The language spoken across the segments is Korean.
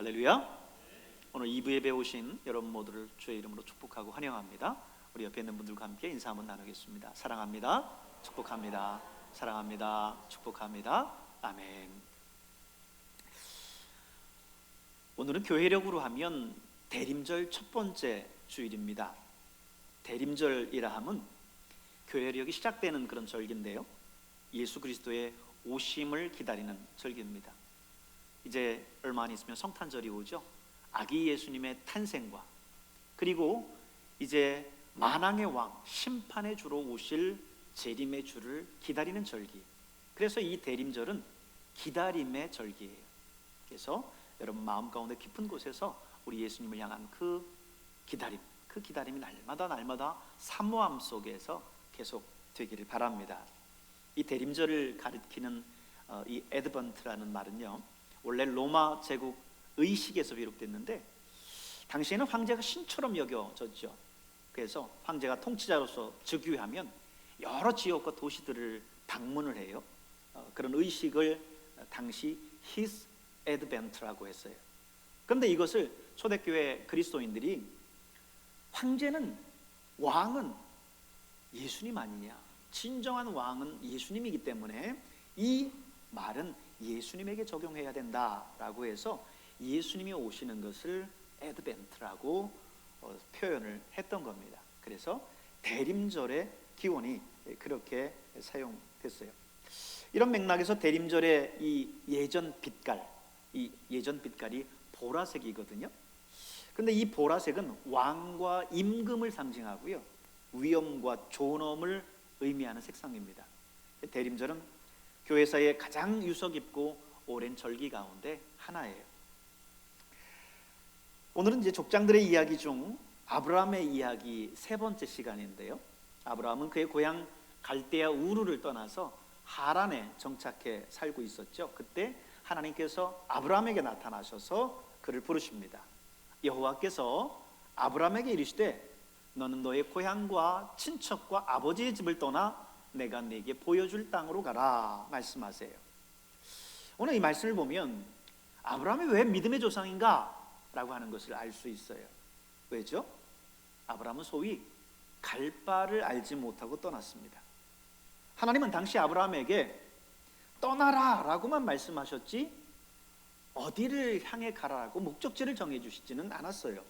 할렐루야. 오늘 2부 예배 오신 여러분 모두를 주의 이름으로 축복하고 환영합니다. 우리 옆에 있는 분들과 함께 인사 한번 나누겠습니다. 사랑합니다. 축복합니다. 사랑합니다. 축복합니다. 아멘. 오늘은 교회력으로 하면 대림절 첫 번째 주일입니다. 대림절이라 함은 교회력이 시작되는 그런 절기인데요, 예수 그리스도의 오심을 기다리는 절기입니다. 이제 얼마 안 있으면 성탄절이 오죠. 아기 예수님의 탄생과 그리고 이제 만왕의 왕, 심판의 주로 오실 재림의 주를 기다리는 절기. 그래서 이 대림절은 기다림의 절기예요. 그래서 여러분 마음 가운데 깊은 곳에서 우리 예수님을 향한 그 기다림이 날마다 사모함 속에서 계속 되기를 바랍니다. 이 대림절을 가리키는 이 에드번트라는 말은요, 원래 로마 제국 의식에서 비롯됐는데 당시에는 황제가 신처럼 여겨졌죠. 그래서 황제가 통치자로서 즉위하면 여러 지역과 도시들을 방문을 해요. 그런 의식을 당시 His Advent라고 했어요. 그런데 이것을 초대교회 그리스도인들이 왕은 예수님 아니냐, 진정한 왕은 예수님이기 때문에 이 말은 예수님에게 적용해야 된다라고 해서 예수님이 오시는 것을 에드벤트라고 표현을 했던 겁니다. 그래서 대림절의 기원이 그렇게 사용됐어요. 이런 맥락에서 대림절의 이 예전 빛깔이 보라색이거든요. 그런데 이 보라색은 왕과 임금을 상징하고요, 위엄과 존엄을 의미하는 색상입니다. 대림절은 교회사의 가장 유서 깊고 오랜 절기 가운데 하나예요. 오늘은 이제 족장들의 이야기 중 아브라함의 이야기 세 번째 시간인데요, 아브라함은 그의 고향 갈대아 우르를 떠나서 하란에 정착해 살고 있었죠. 그때 하나님께서 아브라함에게 나타나셔서 그를 부르십니다. 여호와께서 아브라함에게 이르시되 너는 너의 고향과 친척과 아버지의 집을 떠나 내가 네게 보여줄 땅으로 가라 말씀하세요. 오늘 이 말씀을 보면 아브라함이 왜 믿음의 조상인가? 라고 하는 것을 알 수 있어요. 왜죠? 아브라함은 소위 갈 바를 알지 못하고 떠났습니다. 하나님은 당시 아브라함에게 떠나라 라고만 말씀하셨지 어디를 향해 가라라고 목적지를 정해주시지는 않았어요.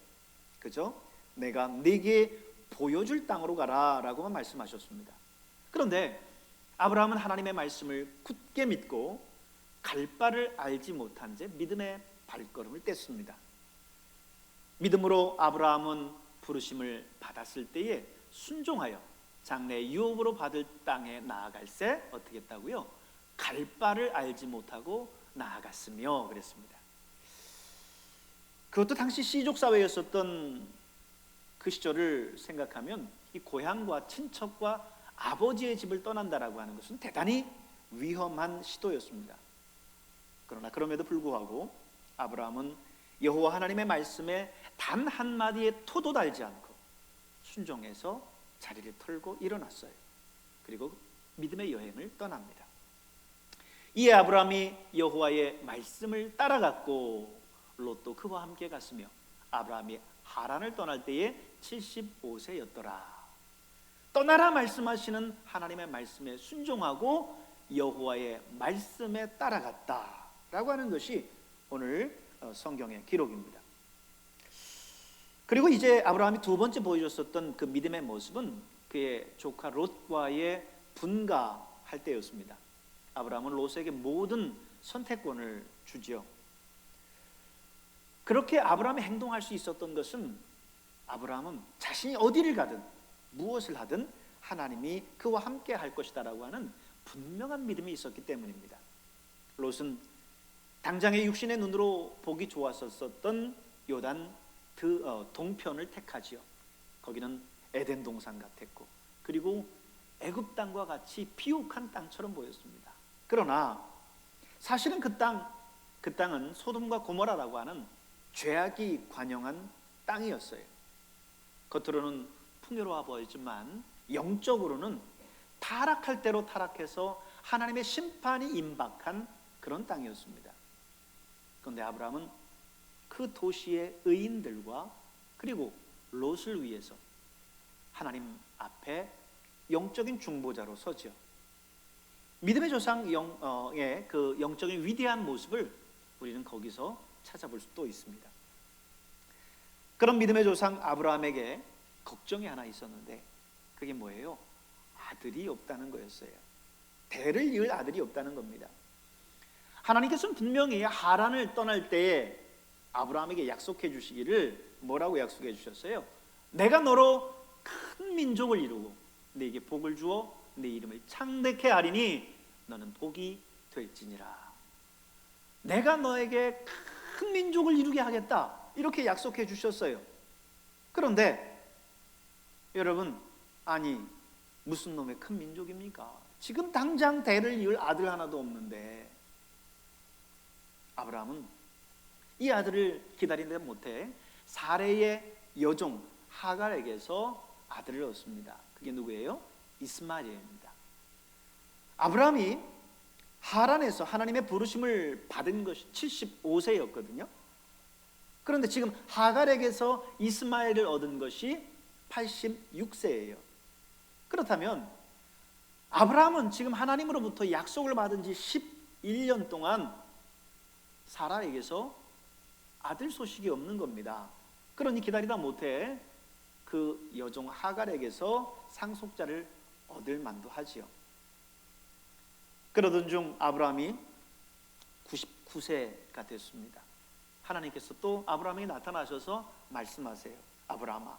그죠? 내가 네게 보여줄 땅으로 가라 라고만 말씀하셨습니다. 그런데 아브라함은 하나님의 말씀을 굳게 믿고 갈 바를 알지 못한 채 믿음의 발걸음을 뗐습니다. 믿음으로 아브라함은 부르심을 받았을 때에 순종하여 장래 유업으로 받을 땅에 나아갈새 어떻게 했다고요? 갈 바를 알지 못하고 나아갔으며 그랬습니다. 그것도 당시 시족 사회였었던 그 시절을 생각하면 이 고향과 친척과 아버지의 집을 떠난다라고 하는 것은 대단히 위험한 시도였습니다. 그러나 그럼에도 불구하고 아브라함은 여호와 하나님의 말씀에 단 한마디의 토도 달지 않고 순종해서 자리를 털고 일어났어요. 그리고 믿음의 여행을 떠납니다. 이에 아브라함이 여호와의 말씀을 따라갔고 롯도 그와 함께 갔으며 아브라함이 하란을 떠날 때에 75세였더라. 떠나라 말씀하시는 하나님의 말씀에 순종하고 여호와의 말씀에 따라갔다라고 하는 것이 오늘 성경의 기록입니다. 그리고 이제 아브라함이 두 번째 보여줬었던 그 믿음의 모습은 그의 조카 롯과의 분가할 때였습니다. 아브라함은 롯에게 모든 선택권을 주죠. 그렇게 아브라함이 행동할 수 있었던 것은 아브라함은 자신이 어디를 가든 무엇을 하든 하나님이 그와 함께 할 것이다라고 하는 분명한 믿음이 있었기 때문입니다. 롯은 당장의 육신의 눈으로 보기 좋았었던 요단 동편을 택하지요. 거기는 에덴 동산 같았고 그리고 애굽 땅과 같이 비옥한 땅처럼 보였습니다. 그러나 사실은 그 땅은 소돔과 고모라라고 하는 죄악이 관영한 땅이었어요. 겉으로는 풍요로워 보이지만 영적으로는 타락할 대로 타락해서 하나님의 심판이 임박한 그런 땅이었습니다. 그런데 아브라함은 그 도시의 의인들과 그리고 롯을 위해서 하나님 앞에 영적인 중보자로 서죠. 믿음의 조상의 그 영적인 위대한 모습을 우리는 거기서 찾아볼 수도 있습니다. 그런 믿음의 조상 아브라함에게 걱정이 하나 있었는데 그게 뭐예요? 아들이 없다는 거였어요. 대를 이을 아들이 없다는 겁니다. 하나님께서는 분명히 하란을 떠날 때에 아브라함에게 약속해 주시기를 뭐라고 약속해 주셨어요? 내가 너로 큰 민족을 이루고 네게 복을 주어 네 이름을 창대케 하리니 너는 복이 될지니라. 내가 너에게 큰 민족을 이루게 하겠다, 이렇게 약속해 주셨어요. 그런데 여러분, 아니 무슨 놈의 큰 민족입니까? 지금 당장 대를 이을 아들 하나도 없는데. 아브라함은 이 아들을 기다리지 못해 사레의 여종 하갈에게서 아들을 얻습니다. 그게 누구예요? 이스마엘입니다. 아브라함이 하란에서 하나님의 부르심을 받은 것이 75세였거든요. 그런데 지금 하갈에게서 이스마엘을 얻은 것이 86세예요. 그렇다면 아브라함은 지금 하나님으로부터 약속을 받은 지 11년 동안 사라에게서 아들 소식이 없는 겁니다. 그러니 기다리다 못해 그 여종 하갈에게서 상속자를 얻을 만도 하지요. 그러던 중 아브라함이 99세가 됐습니다. 하나님께서 또 아브라함에게 나타나셔서 말씀하세요. 아브라함아,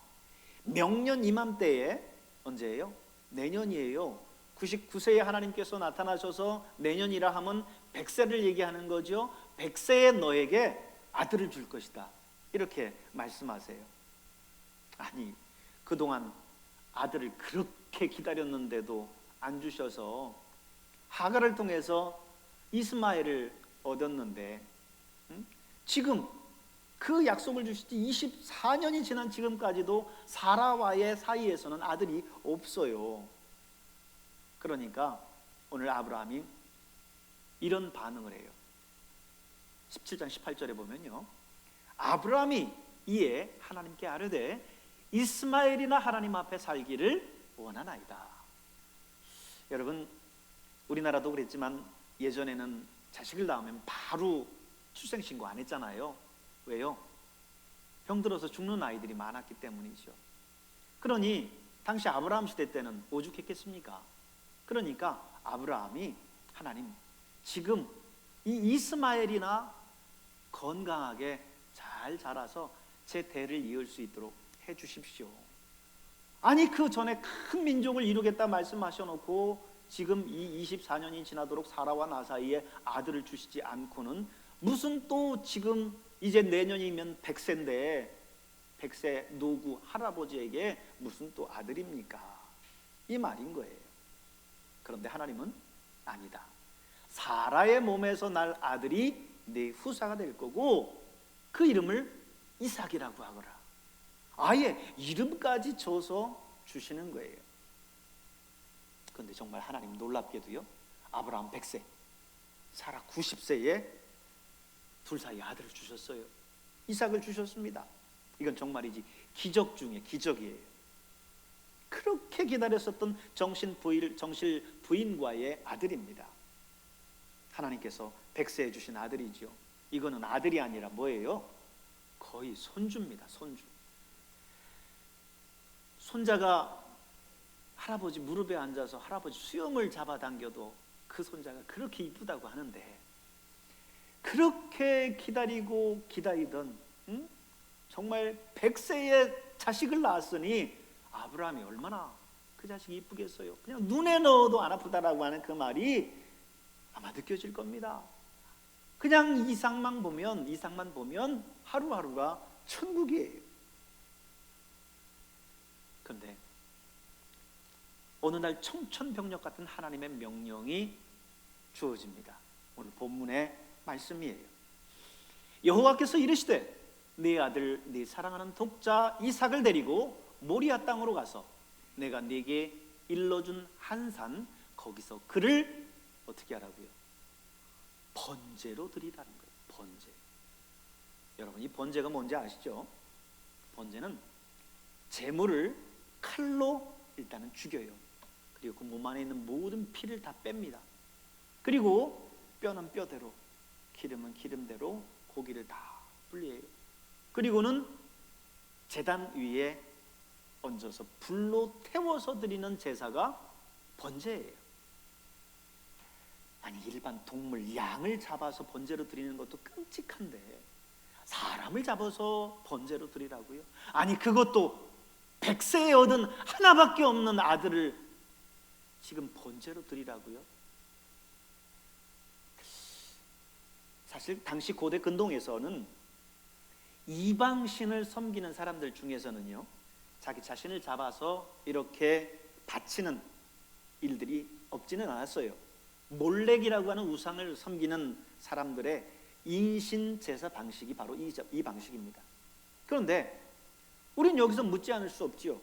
명년 이맘때에, 언제예요? 내년이에요. 99세에 하나님께서 나타나셔서 내년이라 하면 100세를 얘기하는 거죠. 100세에 너에게 아들을 줄 것이다, 이렇게 말씀하세요. 아니, 그동안 아들을 그렇게 기다렸는데도 안 주셔서 하갈을 통해서 이스마엘을 얻었는데, 지금 그 약속을 주신 지 24년이 지난 지금까지도 사라와의 사이에서는 아들이 없어요. 그러니까 오늘 아브라함이 이런 반응을 해요. 17장 18절에 보면요, 아브라함이 이에 하나님께 아뢰되 이스마엘이나 하나님 앞에 살기를 원하나이다. 여러분, 우리나라도 그랬지만 예전에는 자식을 낳으면 바로 출생신고 안 했잖아요. 왜요? 병들어서 죽는 아이들이 많았기 때문이죠. 그러니 당시 아브라함 시대 때는 오죽했겠습니까? 그러니까 아브라함이 하나님, 지금 이 이스마엘이나 건강하게 잘 자라서 제 대를 이을 수 있도록 해 주십시오. 아니, 그 전에 큰 민족을 이루겠다 말씀하셔놓고 지금 이 24년이 지나도록 사라와 나 사이에 아들을 주시지 않고는 무슨 또 지금 이제 내년이면 100세인데 100세 노구 할아버지에게 무슨 또 아들입니까? 이 말인 거예요. 그런데 하나님은 아니다. 사라의 몸에서 날 아들이 네 후사가 될 거고 그 이름을 이삭이라고 하거라. 아예 이름까지 줘서 주시는 거예요. 그런데 정말 하나님 놀랍게도요, 아브라함 100세, 사라 90세에 둘 사이에 아들을 주셨어요. 이삭을 주셨습니다. 이건 정말이지 기적 중에 기적이에요. 그렇게 기다렸었던 정실 부인과의 아들입니다. 하나님께서 100세에 주신 아들이죠. 이거는 아들이 아니라 뭐예요? 거의 손주입니다. 손주. 손자가 할아버지 무릎에 앉아서 할아버지 수염을 잡아당겨도 그 손자가 그렇게 이쁘다고 하는데, 그렇게 기다리고 기다리던 정말 100세의 자식을 낳았으니 아브라함이 얼마나 그 자식이 이쁘겠어요. 그냥 눈에 넣어도 안 아프다라고 하는 그 말이 아마 느껴질 겁니다. 그냥 이상만 보면 하루하루가 천국이에요. 그런데 어느 날 청천벽력 같은 하나님의 명령이 주어집니다. 오늘 본문의 말씀이에요. 여호와께서 이르시되 네 아들 네 사랑하는 독자 이삭을 데리고 모리아 땅으로 가서 내가 네게 일러준 한 산 거기서 그를 어떻게 하라고요? 번제로 드리라는 거예요. 번제. 여러분, 이 번제가 뭔지 아시죠? 번제는 제물을 칼로 일단은 죽여요. 그리고 그 몸 안에 있는 모든 피를 다 뺍니다. 그리고 뼈는 뼈대로, 기름은 기름대로 고기를 다 분리해요. 그리고는 제단 위에 얹어서 불로 태워서 드리는 제사가 번제예요. 아니, 일반 동물, 양을 잡아서 번제로 드리는 것도 끔찍한데 사람을 잡아서 번제로 드리라고요? 아니, 그것도 100세에 얻은 하나밖에 없는 아들을 지금 번제로 드리라고요? 사실 당시 고대 근동에서는 이방신을 섬기는 사람들 중에서는요, 자기 자신을 잡아서 이렇게 바치는 일들이 없지는 않았어요. 몰렉이라고 하는 우상을 섬기는 사람들의 인신 제사 방식이 바로 이 방식입니다. 그런데 우리는 여기서 묻지 않을 수 없지요.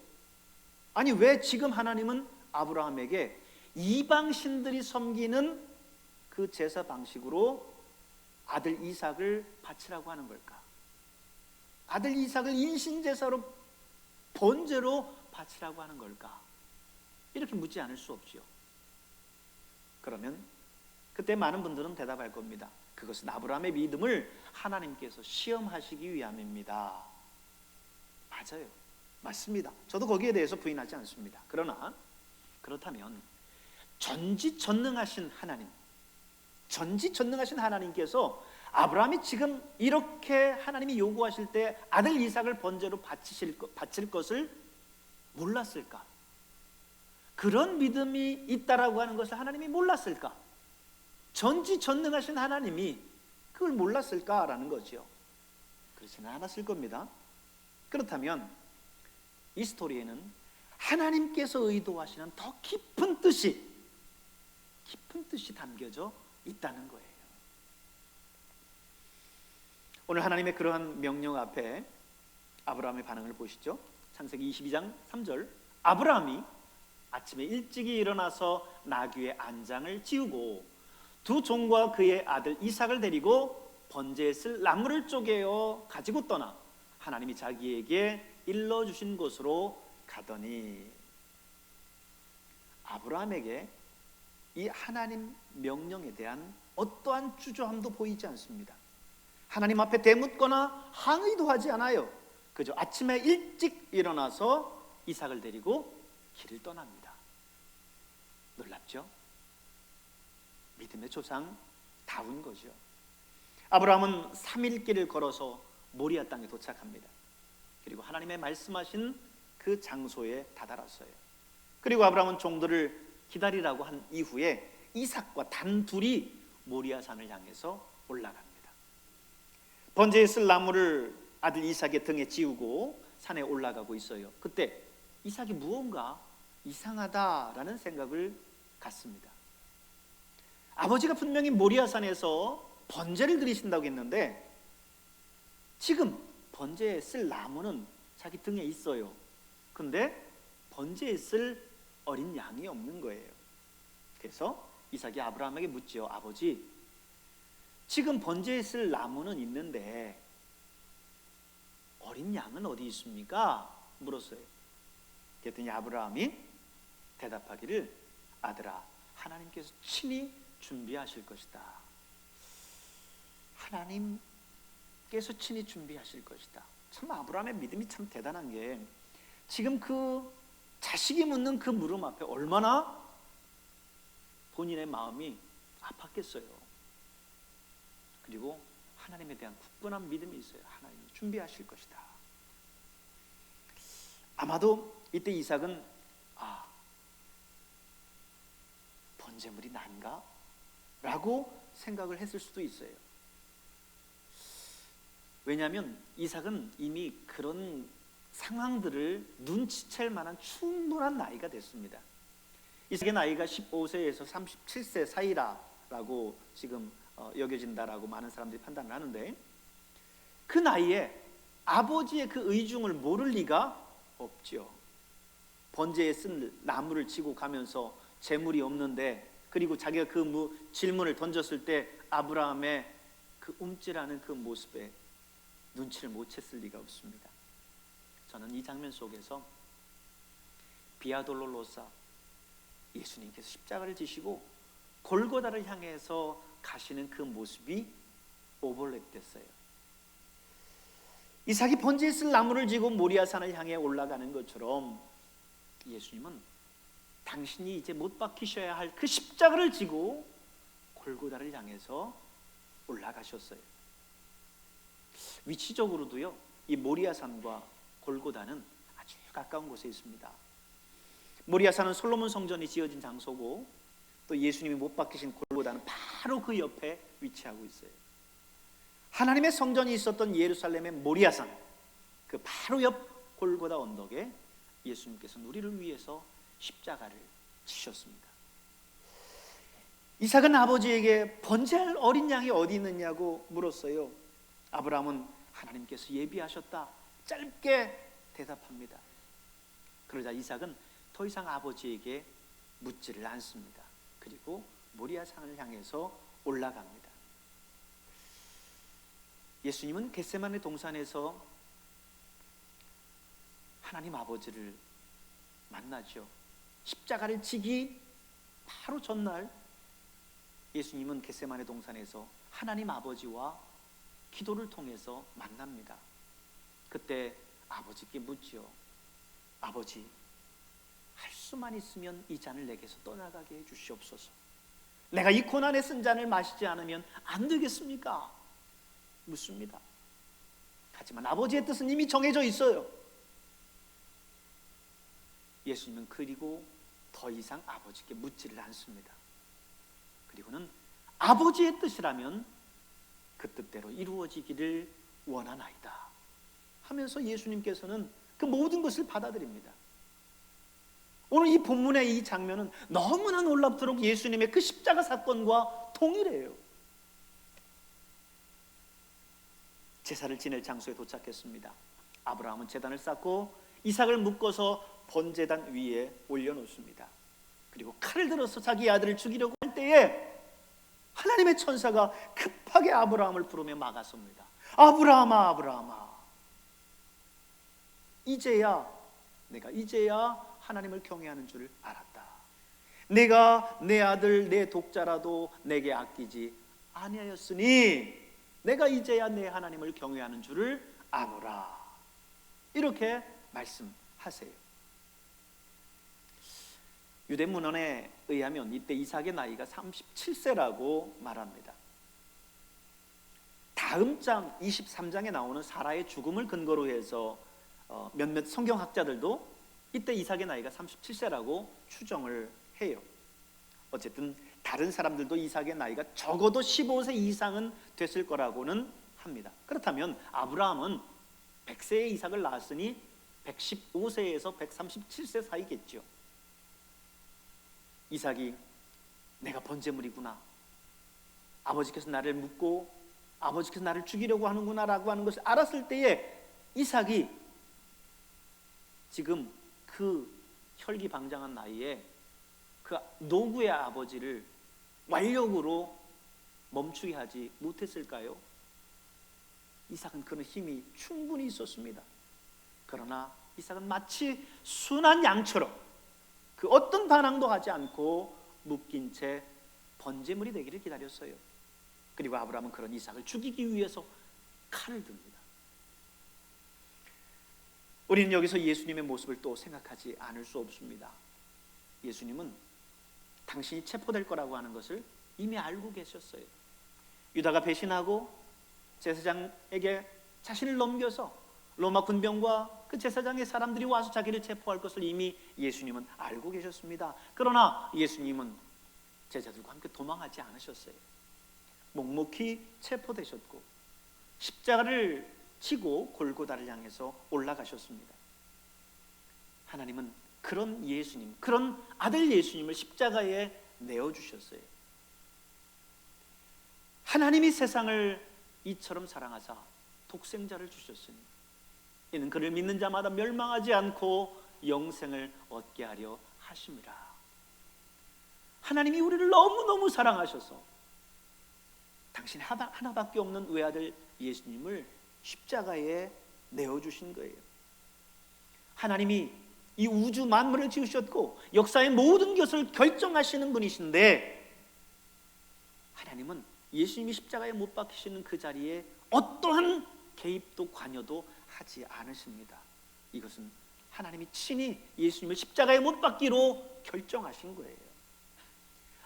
아니, 왜 지금 하나님은 아브라함에게 이방신들이 섬기는 그 제사 방식으로 아들 이삭을 바치라고 하는 걸까? 아들 이삭을 인신제사로 번제로 바치라고 하는 걸까? 이렇게 묻지 않을 수 없지요. 그러면 그때 많은 분들은 대답할 겁니다. 그것은 아브라함의 믿음을 하나님께서 시험하시기 위함입니다. 맞아요. 맞습니다. 저도 거기에 대해서 부인하지 않습니다. 그러나 그렇다면 전지전능하신 하나님께서 아브라함이 지금 이렇게 하나님이 요구하실 때 아들 이삭을 번제로 바칠 것을 몰랐을까? 그런 믿음이 있다라고 하는 것을 하나님이 몰랐을까? 전지전능하신 하나님이 그걸 몰랐을까라는 거죠. 그렇지는 않았을 겁니다. 그렇다면 이 스토리에는 하나님께서 의도하시는 더 깊은 뜻이 담겨져 있다는 거예요. 오늘 하나님의 그러한 명령 앞에 아브라함의 반응을 보시죠. 창세기 22장 3절, 아브라함이 아침에 일찍이 일어나서 나귀의 안장을 지우고 두 종과 그의 아들 이삭을 데리고 번제에 쓸 나무를 쪼개어 가지고 떠나 하나님이 자기에게 일러주신 곳으로 가더니, 아브라함에게 이 하나님 명령에 대한 어떠한 주저함도 보이지 않습니다. 하나님 앞에 대묻거나 항의도 하지 않아요. 그저 아침에 일찍 일어나서 이삭을 데리고 길을 떠납니다. 놀랍죠? 믿음의 조상다운 거죠. 아브라함은 3일 길을 걸어서 모리아 땅에 도착합니다. 그리고 하나님의 말씀하신 그 장소에 다다랐어요. 그리고 아브라함은 종들을 기다리라고 한 이후에 이삭과 단둘이 모리아 산을 향해서 올라갑니다. 번제에 쓸 나무를 아들 이삭의 등에 지우고 산에 올라가고 있어요. 그때 이삭이 무언가 이상하다라는 생각을 갖습니다. 아버지가 분명히 모리아 산에서 번제를 드리신다고 했는데 지금 번제에 쓸 나무는 자기 등에 있어요. 근데 번제에 쓸 어린 양이 없는 거예요. 그래서 이삭이 아브라함에게 묻지요. 아버지, 지금 번제에 쓸 나무는 있는데 어린 양은 어디 있습니까? 물었어요. 그랬더니 아브라함이 대답하기를, 아들아, 하나님께서 친히 준비하실 것이다. 하나님께서 친히 준비하실 것이다. 참 아브라함의 믿음이 참 대단한 게, 지금 그 자식이 묻는 그 물음 앞에 얼마나 본인의 마음이 아팠겠어요. 그리고 하나님에 대한 굳건한 믿음이 있어요. 하나님이 준비하실 것이다. 아마도 이때 이삭은 번제물이 난가? 라고 생각을 했을 수도 있어요. 왜냐하면 이삭은 이미 그런 상황들을 눈치챌 만한 충분한 나이가 됐습니다. 이삭의 나이가 15세에서 37세 사이라고 지금 여겨진다라고 많은 사람들이 판단을 하는데, 그 나이에 아버지의 그 의중을 모를 리가 없죠. 번제에 쓴 나무를 지고 가면서 재물이 없는데, 그리고 자기가 그 질문을 던졌을 때 아브라함의 그 움찔하는 그 모습에 눈치를 못 챘을 리가 없습니다. 저는 이 장면 속에서 비아 돌로로사, 예수님께서 십자가를 지시고 골고다를 향해서 가시는 그 모습이 오버랩됐어요. 이삭이 번제에 쓸 나무를 지고 모리아산을 향해 올라가는 것처럼 예수님은 당신이 이제 못 박히셔야 할 그 십자가를 지고 골고다를 향해서 올라가셨어요. 위치적으로도요, 이 모리아산과 골고다는 아주 가까운 곳에 있습니다. 모리아산은 솔로몬 성전이 지어진 장소고, 또 예수님이 못 박히신 골고다는 바로 그 옆에 위치하고 있어요. 하나님의 성전이 있었던 예루살렘의 모리아산, 그 바로 옆 골고다 언덕에 예수님께서는 우리를 위해서 십자가를 지셨습니다. 이삭은 아버지에게 번제할 어린 양이 어디 있느냐고 물었어요. 아브라함은 하나님께서 예비하셨다, 짧게 대답합니다. 그러자 이삭은 더 이상 아버지에게 묻지를 않습니다. 그리고 모리아산을 향해서 올라갑니다. 예수님은 겟세마네 동산에서 하나님 아버지를 만나죠. 십자가를 지기 바로 전날 예수님은 겟세마네 동산에서 하나님 아버지와 기도를 통해서 만납니다. 그때 아버지께 묻지요. 아버지, 할 수만 있으면 이 잔을 내게서 떠나가게 해 주시옵소서. 내가 이 고난의 쓴 잔을 마시지 않으면 안 되겠습니까? 묻습니다. 하지만 아버지의 뜻은 이미 정해져 있어요. 예수님은 그리고 더 이상 아버지께 묻지를 않습니다. 그리고는 아버지의 뜻이라면 그 뜻대로 이루어지기를 원하나이다 하면서 예수님께서는 그 모든 것을 받아들입니다. 오늘 이 본문의 이 장면은 너무나 놀랍도록 예수님의 그 십자가 사건과 동일해요. 제사를 지낼 장소에 도착했습니다. 아브라함은 제단을 쌓고 이삭을 묶어서 번제단 위에 올려놓습니다. 그리고 칼을 들어서 자기 아들을 죽이려고 할 때에 하나님의 천사가 급하게 아브라함을 부르며 막아섭니다. 아브라함아, 아브라함아, 내가 이제야 하나님을 경외하는 줄 알았다. 내가 내 아들 내 독자라도 내게 아끼지 아니하였으니 내가 이제야 내 하나님을 경외하는 줄을 아노라. 이렇게 말씀하세요. 유대 문헌에 의하면 이때 이삭의 나이가 37세라고 말합니다. 다음 장 23장에 나오는 사라의 죽음을 근거로 해서 몇몇 성경학자들도 이때 이삭의 나이가 37세라고 추정을 해요. 어쨌든 다른 사람들도 이삭의 나이가 적어도 15세 이상은 됐을 거라고는 합니다. 그렇다면 아브라함은 100세의 이삭을 낳았으니 115세에서 137세 사이겠죠. 이삭이 내가 번제물이구나, 아버지께서 나를 묻고 아버지께서 나를 죽이려고 하는구나 라고 하는 것을 알았을 때에 이삭이 지금 그 혈기방장한 나이에 그 노구의 아버지를 완력으로 멈추게 하지 못했을까요? 이삭은 그런 힘이 충분히 있었습니다. 그러나 이삭은 마치 순한 양처럼 그 어떤 반항도 하지 않고 묶인 채 번제물이 되기를 기다렸어요. 그리고 아브라함은 그런 이삭을 죽이기 위해서 칼을 듭니다. 우리는 여기서 예수님의 모습을 또 생각하지 않을 수 없습니다. 예수님은 당신이 체포될 거라고 하는 것을 이미 알고 계셨어요. 유다가 배신하고 제사장에게 자신을 넘겨서 로마 군병과 그 제사장의 사람들이 와서 자기를 체포할 것을 이미 예수님은 알고 계셨습니다. 그러나 예수님은 제자들과 함께 도망하지 않으셨어요. 묵묵히 체포되셨고 십자가를 지고 골고다를 향해서 올라가셨습니다. 하나님은 그런 예수님, 그런 아들 예수님을 십자가에 내어주셨어요. 하나님이 세상을 이처럼 사랑하사 독생자를 주셨으니 이는 그를 믿는 자마다 멸망하지 않고 영생을 얻게 하려 하심이라. 하나님이 우리를 너무너무 사랑하셔서 당신 하나밖에 없는 외아들 예수님을 십자가에 내어주신 거예요. 하나님이 이 우주 만물을 지으셨고 역사의 모든 것을 결정하시는 분이신데, 하나님은 예수님이 십자가에 못 박히시는 그 자리에 어떠한 개입도 관여도 하지 않으십니다. 이것은 하나님이 친히 예수님을 십자가에 못 박기로 결정하신 거예요.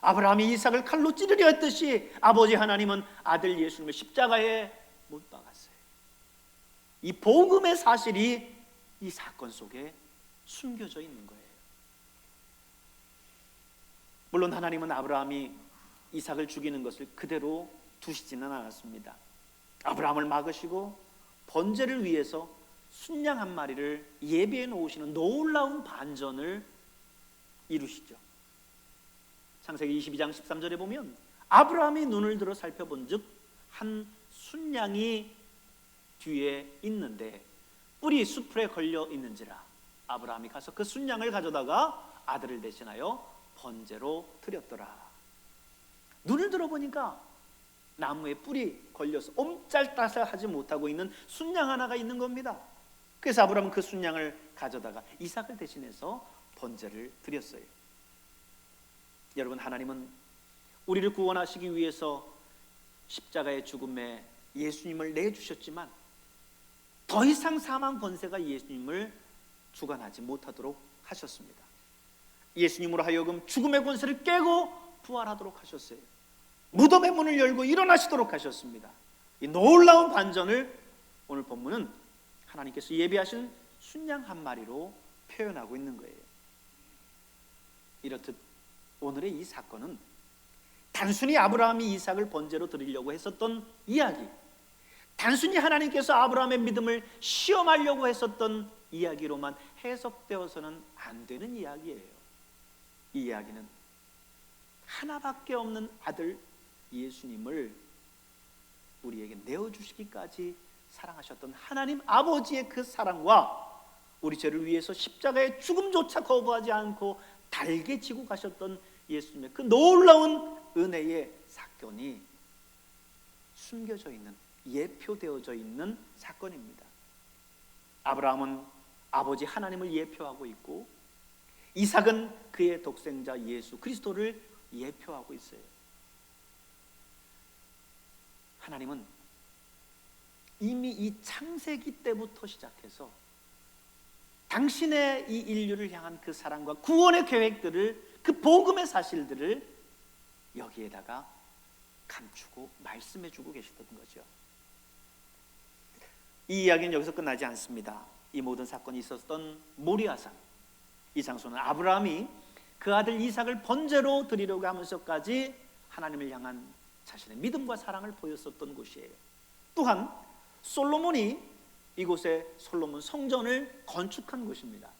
아브라함이 이삭을 칼로 찌르려 했듯이 아버지 하나님은 아들 예수님을 십자가에 못 박았어요. 이 복음의 사실이 이 사건 속에 숨겨져 있는 거예요. 물론 하나님은 아브라함이 이삭을 죽이는 것을 그대로 두시지는 않았습니다. 아브라함을 막으시고 번제를 위해서 순양 한 마리를 예비해 놓으시는 놀라운 반전을 이루시죠. 창세기 22장 13절에 보면 아브라함이 눈을 들어 살펴본즉 한 순양이 뒤에 있는데 뿔이 수풀에 걸려 있는지라 아브라함이 가서 그 순양을 가져다가 아들을 대신하여 번제로 드렸더라. 눈을 들어보니까 나무에 뿔이 걸려서 옴짤따살하지 못하고 있는 순양 하나가 있는 겁니다. 그래서 아브라함은 그 순양을 가져다가 이삭을 대신해서 번제를 드렸어요. 여러분, 하나님은 우리를 구원하시기 위해서 십자가의 죽음에 예수님을 내주셨지만 더 이상 사망 권세가 예수님을 주관하지 못하도록 하셨습니다. 예수님으로 하여금 죽음의 권세를 깨고 부활하도록 하셨어요. 무덤의 문을 열고 일어나시도록 하셨습니다. 이 놀라운 반전을 오늘 본문은 하나님께서 예비하신 순양 한 마리로 표현하고 있는 거예요. 이렇듯 오늘의 이 사건은 단순히 아브라함이 이삭을 번제로 드리려고 했었던 이야기, 단순히 하나님께서 아브라함의 믿음을 시험하려고 했었던 이야기로만 해석되어서는 안 되는 이야기예요. 이 이야기는 하나밖에 없는 아들 예수님을 우리에게 내어주시기까지 사랑하셨던 하나님 아버지의 그 사랑과 우리 죄를 위해서 십자가의 죽음조차 거부하지 않고 달게 지고 가셨던 예수님의 그 놀라운 은혜의 사건이 숨겨져 있는, 예표되어져 있는 사건입니다. 아브라함은 아버지 하나님을 예표하고 있고 이삭은 그의 독생자 예수 그리스도를 예표하고 있어요. 하나님은 이미 이 창세기 때부터 시작해서 당신의 이 인류를 향한 그 사랑과 구원의 계획들을, 그 복음의 사실들을 여기에다가 감추고 말씀해주고 계시던 거죠. 이 이야기는 여기서 끝나지 않습니다. 이 모든 사건이 있었던 모리아산, 이 장소는 아브라함이 그 아들 이삭을 번제로 드리려고 하면서까지 하나님을 향한 자신의 믿음과 사랑을 보였었던 곳이에요. 또한 솔로몬이 이곳에 솔로몬 성전을 건축한 곳입니다.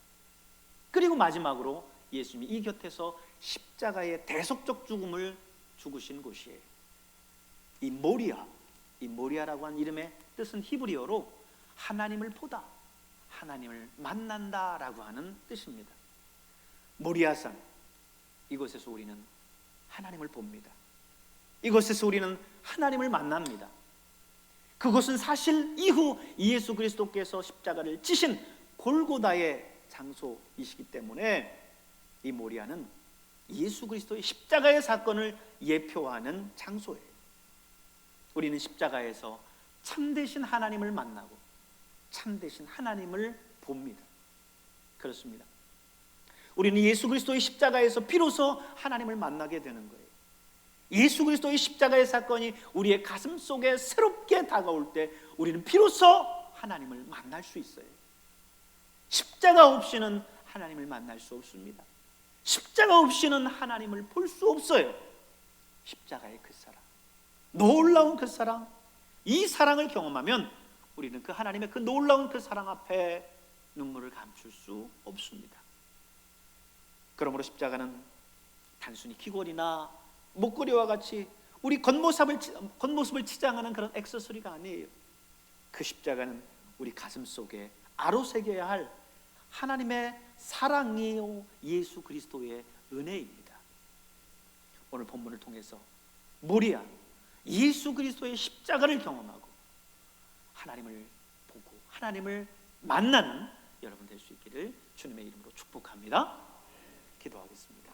그리고 마지막으로 예수님이 이 곁에서 십자가의 대속적 죽음을 죽으신 곳이에요. 이 모리아라고 하는 이름의 뜻은 히브리어로 하나님을 보다, 하나님을 만난다라고 하는 뜻입니다. 모리아산, 이곳에서 우리는 하나님을 봅니다. 이곳에서 우리는 하나님을 만납니다. 그것은 사실 이후 예수 그리스도께서 십자가를 지신 골고다의 장소이시기 때문에 이 모리아는 예수 그리스도의 십자가의 사건을 예표하는 장소예요. 우리는 십자가에서 참되신 하나님을 만나고 참되신 하나님을 봅니다. 그렇습니다. 우리는 예수 그리스도의 십자가에서 비로소 하나님을 만나게 되는 거예요. 예수 그리스도의 십자가의 사건이 우리의 가슴 속에 새롭게 다가올 때 우리는 비로소 하나님을 만날 수 있어요. 십자가 없이는 하나님을 만날 수 없습니다. 십자가 없이는 하나님을 볼 수 없어요. 십자가의 그 사랑, 놀라운 그 사랑, 이 사랑을 경험하면 우리는 그 하나님의 그 놀라운 그 사랑 앞에 눈물을 감출 수 없습니다. 그러므로 십자가는 단순히 귀걸이나 목걸이와 같이 우리 겉모습을 치장하는 그런 액세서리가 아니에요. 그 십자가는 우리 가슴 속에 아로새겨야 할 하나님의 사랑이요 예수 그리스도의 은혜입니다. 오늘 본문을 통해서 모리아, 예수 그리스도의 십자가를 경험하고 하나님을 보고 하나님을 만나는 여러분 될 수 있기를 주님의 이름으로 축복합니다. 기도하겠습니다.